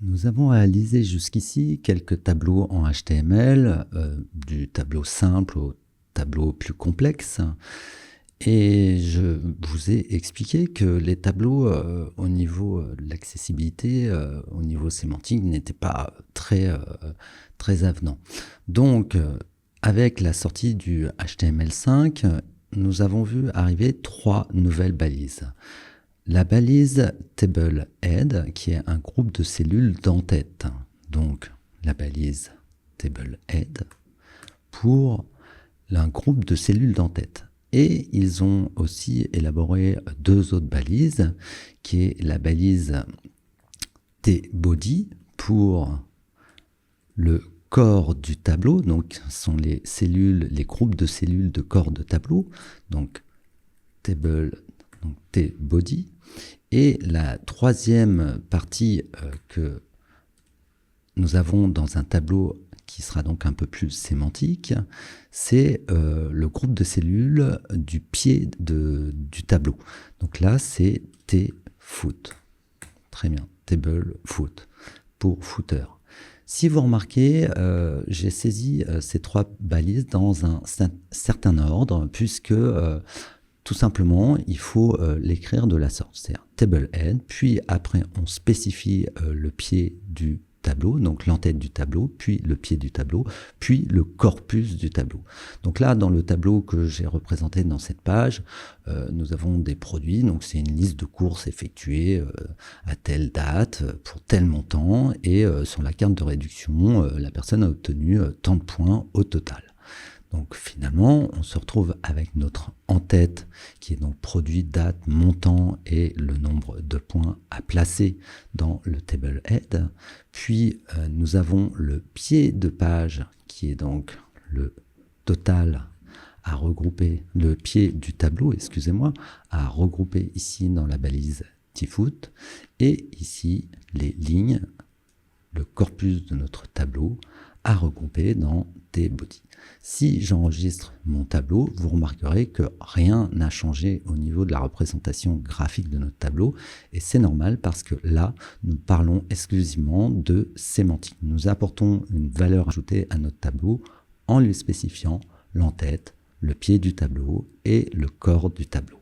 Nous avons réalisé jusqu'ici quelques tableaux en HTML, du tableau simple au tableau plus complexe. Et je vous ai expliqué que les tableaux, au niveau de l'accessibilité, au niveau sémantique, n'étaient pas très avenants. Donc, avec la sortie du HTML5, nous avons vu arriver 3 nouvelles balises. La balise TableHead, qui est un groupe de cellules d'entête. Donc, la balise TableHead pour un groupe de cellules d'entête. Et ils ont aussi élaboré 2 autres balises, qui est la balise T-Body pour le corps du tableau, donc ce sont les cellules, les groupes de cellules de corps de tableau, donc T-Body. Et la troisième partie que nous avons dans un tableau qui sera donc un peu plus sémantique, c'est le groupe de cellules du pied du tableau. Donc là, c'est T-Foot. Très bien, Table Foot, pour footer. Si vous remarquez, j'ai saisi ces 3 balises dans un certain ordre, puisque tout simplement, il faut l'écrire de la sorte, c'est-à-dire TableHead, puis après on spécifie le pied du tableau, donc l'entête du tableau, puis le pied du tableau, puis le corpus du tableau. Donc là, dans le tableau que j'ai représenté dans cette page, nous avons des produits, donc c'est une liste de courses effectuées à telle date, pour tel montant, et sur la carte de réduction, la personne a obtenu tant de points au total. Donc finalement, on se retrouve avec notre en-tête qui est donc produit, date, montant et le nombre de points à placer dans le TableHead. Puis nous avons le pied de page qui est donc le total à regrouper, le pied du tableau, excusez-moi, à regrouper ici dans la balise T-Foot. Et ici, les lignes, le corpus de notre tableau à regrouper dans T-Body. Si j'enregistre mon tableau, vous remarquerez que rien n'a changé au niveau de la représentation graphique de notre tableau, et c'est normal parce que là, nous parlons exclusivement de sémantique. Nous apportons une valeur ajoutée à notre tableau en lui spécifiant l'entête, le pied du tableau et le corps du tableau.